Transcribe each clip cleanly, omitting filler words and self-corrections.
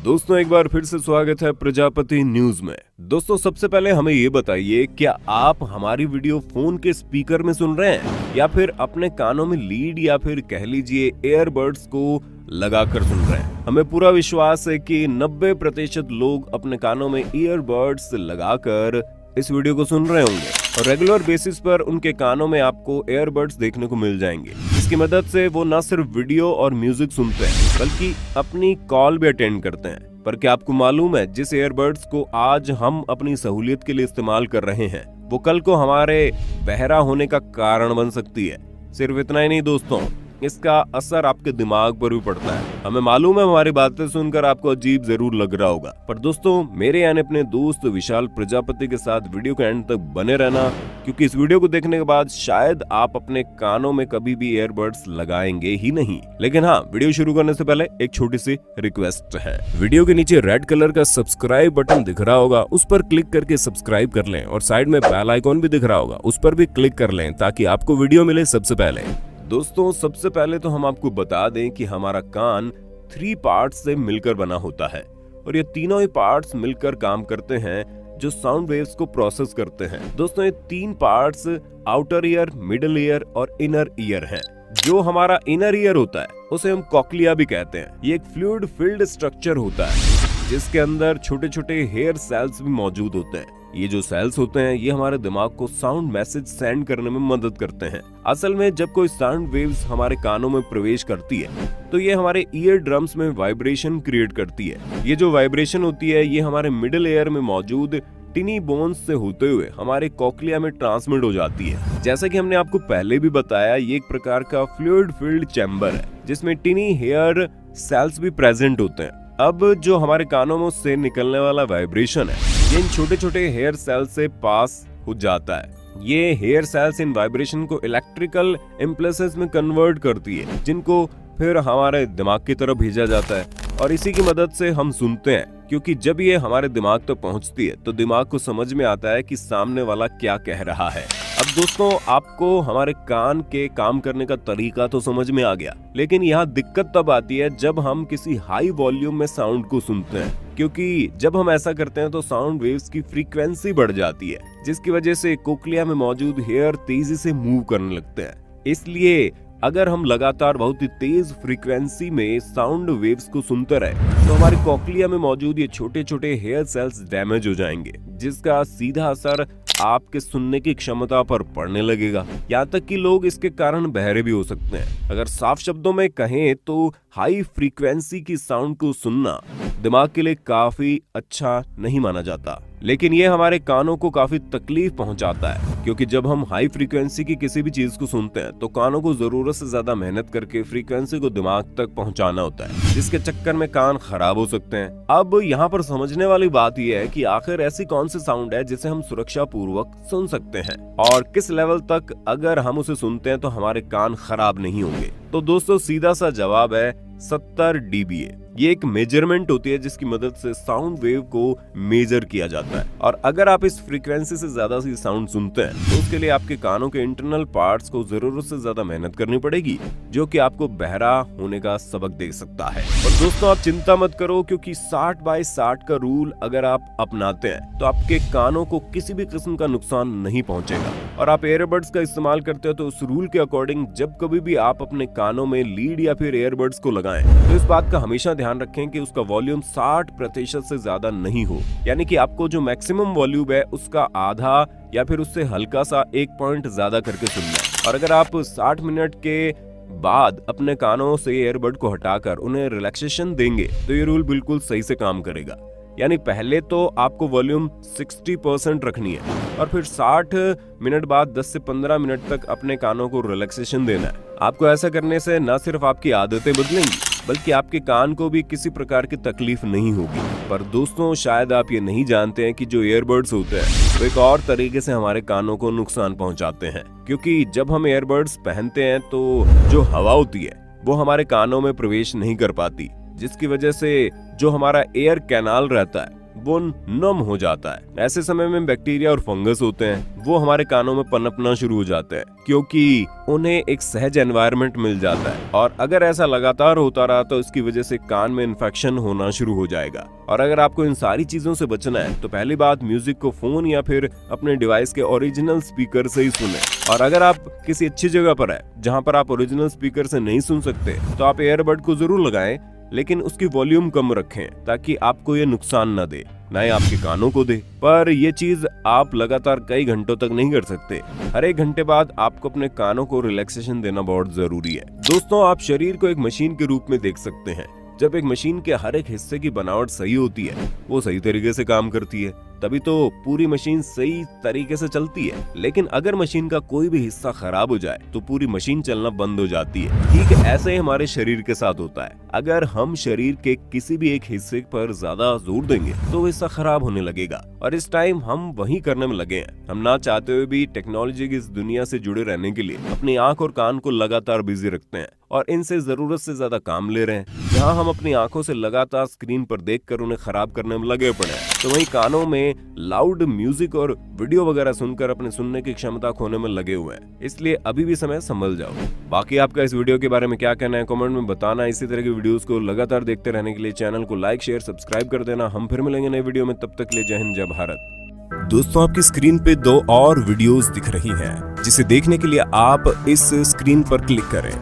दोस्तों एक बार फिर से स्वागत है प्रजापति न्यूज में। दोस्तों सबसे पहले हमें ये बताइए, क्या आप हमारी वीडियो फोन के स्पीकर में सुन रहे हैं या फिर अपने कानों में लीड या फिर कह लीजिए ईयरबड्स को लगाकर सुन रहे हैं? हमें पूरा विश्वास है कि 90% लोग अपने कानों में ईयरबड्स लगाकर इस वीडियो को सुन रहे होंगे और रेगुलर बेसिस पर उनके कानों में आपको ईयरबड्स देखने को मिल जाएंगे। इसकी मदद से वो न सिर्फ वीडियो और म्यूजिक सुनते हैं बल्कि अपनी कॉल भी अटेंड करते हैं। पर क्या आपको मालूम है, जिस ईयरबड्स को आज हम अपनी सहूलियत के लिए इस्तेमाल कर रहे हैं वो कल को हमारे बहरा होने का कारण बन सकती है। सिर्फ इतना ही नहीं दोस्तों, इसका असर आपके दिमाग पर भी पड़ता है। हमें मालूम है हमारी बातें सुनकर आपको अजीब जरूर लग रहा होगा, पर दोस्तों मेरे यानी अपने दोस्त विशाल प्रजापति के साथ वीडियो के एंड तक बने रहना, क्योंकि इस वीडियो को देखने के बाद शायद आप अपने कानों में कभी भी ईयरबड्स लगाएंगे ही नहीं। लेकिन हाँ, वीडियो शुरू करने से पहले एक छोटी सी रिक्वेस्ट है। वीडियो के नीचे रेड कलर का सब्सक्राइब बटन दिख रहा होगा, उस पर क्लिक करके सब्सक्राइब कर लें और साइड में बेल आइकॉन भी दिख रहा होगा, उस पर भी क्लिक कर लें ताकि आपको वीडियो मिले सबसे पहले। दोस्तों सबसे पहले तो हम आपको बता दें कि हमारा कान 3 पार्ट्स से मिलकर बना होता है और ये तीनों ही पार्ट्स मिलकर काम करते हैं जो साउंड वेव्स को प्रोसेस करते हैं। दोस्तों ये 3 parts outer ear, middle ear और इनर ईयर हैं। जो हमारा इनर ईयर होता है उसे हम कॉक्लिया भी कहते हैं। ये एक फ्लूइड फिल्ड स्ट्रक्चर होता है जिसके अंदर छोटे छोटे हेयर सेल्स भी मौजूद होते हैं। ये जो सेल्स होते हैं ये हमारे दिमाग को साउंड मैसेज सेंड करने में मदद करते हैं। असल में जब कोई साउंड वेव्स हमारे कानों में प्रवेश करती है तो ये हमारे ईयर ड्रम्स में वाइब्रेशन क्रिएट करती है। ये जो वाइब्रेशन होती है ये हमारे मिडिल ईयर में मौजूद टिनी बोन्स से होते हुए हमारे कॉक्लिया में ट्रांसमिट हो जाती है। जैसा कि हमने आपको पहले भी बताया, ये एक प्रकार का फ्लूइड फिल्ड चैम्बर है जिसमें टिनी हेयर सेल्स भी प्रेजेंट होते हैं। अब जो हमारे कानों में से निकलने वाला वाइब्रेशन है ये इन छोटे छोटे हेयर सेल्स से पास हो जाता है। ये हेयर सेल्स इन वाइब्रेशन को इलेक्ट्रिकल इम्पल्सेस में कन्वर्ट करती है, जिनको फिर हमारे दिमाग की तरफ भेजा जाता है और इसी की मदद से हम सुनते हैं, क्योंकि जब ये हमारे दिमाग तक पहुंचती है तो दिमाग को समझ में आता है कि सामने वाला क्या कह रहा है। अब दोस्तों आपको हमारे कान के काम करने का तरीका तो समझ में आ गया, लेकिन यहाँ दिक्कत तब आती है जब हम किसी हाई वॉल्यूम में साउंड को सुनते हैं, क्योंकि जब हम ऐसा करते हैं तो साउंड वेव्स की फ्रीक्वेंसी बढ़ जाती है जिसकी वजह से कोक्लिया में मौजूद हेयर तेजी से मूव करने लगते हैं। इसलिए अगर हम लगातार बहुत ही तेज फ्रीक्वेंसी में साउंड वेव्स को सुनते रहे तो हमारी कॉक्लिया में मौजूद ये छोटे छोटे हेयर सेल्स डैमेज हो जाएंगे, जिसका सीधा असर आपके सुनने की क्षमता पर पड़ने लगेगा। यहाँ तक कि लोग इसके कारण बहरे भी हो सकते हैं। अगर साफ शब्दों में कहें तो हाई फ्रीक्वेंसी की साउंड को सुनना दिमाग के लिए काफी अच्छा नहीं माना जाता, लेकिन ये हमारे कानों को काफी तकलीफ पहुंचाता है, क्योंकि जब हम हाई फ्रीक्वेंसी की किसी भी चीज को सुनते हैं तो कानों को जरूरत से ज्यादा मेहनत करके फ्रीक्वेंसी को दिमाग तक पहुंचाना होता है, जिसके चक्कर में कान खराब हो सकते हैं। अब यहाँ पर समझने वाली बात यह है कि आखिर ऐसी कौन सी साउंड है जिसे हम सुरक्षा पूर्वक सुन सकते हैं और किस लेवल तक अगर हम उसे सुनते हैं तो हमारे कान खराब नहीं होंगे। तो दोस्तों सीधा सा जवाब है 70 dBA। ये एक मेजरमेंट होती है जिसकी मदद से साउंड वेव को मेजर किया जाता है, और अगर आप इस फ्रीक्वेंसी से ज्यादा सी साउंड सुनते हैं तो उसके लिए आपके कानों के इंटरनल पार्ट्स को जरूरत से ज्यादा मेहनत करनी पड़ेगी, जो कि आपको बहरा होने का सबक दे सकता है। और दोस्तों आप चिंता मत करो, क्योंकि 60/60 का रूल अगर आप अपनाते हैं तो आपके कानों को किसी भी किस्म का नुकसान नहीं पहुंचेगा। और आप ईयरबड्स का इस्तेमाल करते हो तो उस रूल के अकॉर्डिंग जब कभी भी आप अपने कानों में लीड या फिर ईयरबड्स को लगाएं तो इस बात का हमेशा ध्यान रखें कि उसका वॉल्यूम 60% से ज्यादा नहीं हो, यानी कि आपको जो मैक्सिमम वॉल्यूम है उसका आधा या फिर उससे हल्का सा 1 पॉइंट ज्यादा करके सुनना है। और अगर आप 60 मिनट के बाद अपने कानों से ईयरबड को हटाकर उन्हें रिलैक्सेशन देंगे तो ये रूल बिल्कुल सही से काम करेगा। यानी पहले तो आपको वॉल्यूम 60% रखनी है और फिर 60 मिनट बाद 10 से 15 मिनट तक अपने कानों को रिलैक्सेशन देना है। आपको ऐसा करने से न सिर्फ आपकी आदतें बदलेंगी बल्कि आपके कान को भी किसी प्रकार की तकलीफ नहीं होगी। पर दोस्तों शायद आप ये नहीं जानते हैं कि जो ईयरबड्स होते हैं वो एक और तरीके से हमारे कानों को नुकसान पहुंचाते हैं, क्योंकि जब हम ईयरबड्स पहनते हैं तो जो हवा होती है वो हमारे कानों में प्रवेश नहीं कर पाती, जिसकी वजह से जो हमारा एयर कैनाल रहता है वो नम हो जाता है। ऐसे समय में बैक्टीरिया और फंगस होते हैं, वो हमारे कानों में पनपना शुरू हो जाते हैं क्योंकि उन्हें एक सहज एनवायरनमेंट मिल जाता है। और अगर ऐसा लगातार होता रहा तो इसकी वजह से कान में इन्फेक्शन होना शुरू हो जाएगा। और अगर आपको इन सारी चीजों से बचना है तो पहली बात, म्यूजिक को फोन या फिर अपने डिवाइस के ओरिजिनल स्पीकर से ही सुने। और अगर आप किसी अच्छी जगह पर है जहां पर आप ओरिजिनल स्पीकर से नहीं सुन सकते तो आप ईयरबड को जरूर लगाएं, लेकिन उसकी वॉल्यूम कम रखें ताकि आपको ये नुकसान न दे, ना ही आपके कानों को दे। पर ये चीज आप लगातार कई घंटों तक नहीं कर सकते। हर एक घंटे बाद आपको अपने कानों को रिलैक्सेशन देना बहुत जरूरी है। दोस्तों, आप शरीर को एक मशीन के रूप में देख सकते हैं। जब एक मशीन के हर एक हिस्से की बनावट सही होती है, वो सही तरीके से काम करती है, तभी तो पूरी मशीन सही तरीके से चलती है। लेकिन अगर मशीन का कोई भी हिस्सा खराब हो जाए तो पूरी मशीन चलना बंद हो जाती है। ठीक ऐसे ही हमारे शरीर के साथ होता है। अगर हम शरीर के किसी भी एक हिस्से पर ज्यादा जोर देंगे तो वो हिस्सा खराब होने लगेगा, और इस टाइम हम वही करने में लगे हैं। हम ना चाहते हुए भी टेक्नोलॉजी की इस दुनिया से जुड़े रहने के लिए अपनी आंख और कान को लगातार बिजी रखते हैं और इनसे जरूरत से ज्यादा काम ले रहे हैं। जहां हम अपनी आंखों से लगातार स्क्रीन पर देखकर उन्हें खराब करने में लगे पड़े हैं, तो वहीं कानों में लाउड म्यूजिक और वीडियो वगैरह सुनकर अपने सुनने की क्षमता खोने में लगे हुए हैं। इसलिए अभी भी समय संभल जाओ। बाकी आपका इस वीडियो के बारे में क्या कहना है कमेंट में बताना। इसी तरह की वीडियोस को लगातार देखते रहने के लिए चैनल को लाइक शेयर सब्सक्राइब कर देना। हम फिर मिलेंगे नए वीडियो में, तब तक के लिए जय हिंद जय भारत। दोस्तों, आपकी स्क्रीन पे 2 और वीडियोस दिख रही हैं, जिसे देखने के लिए आप इस स्क्रीन पर क्लिक करें।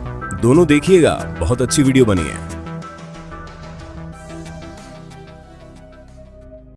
दोनों देखिएगा, बहुत अच्छी वीडियो बनी है।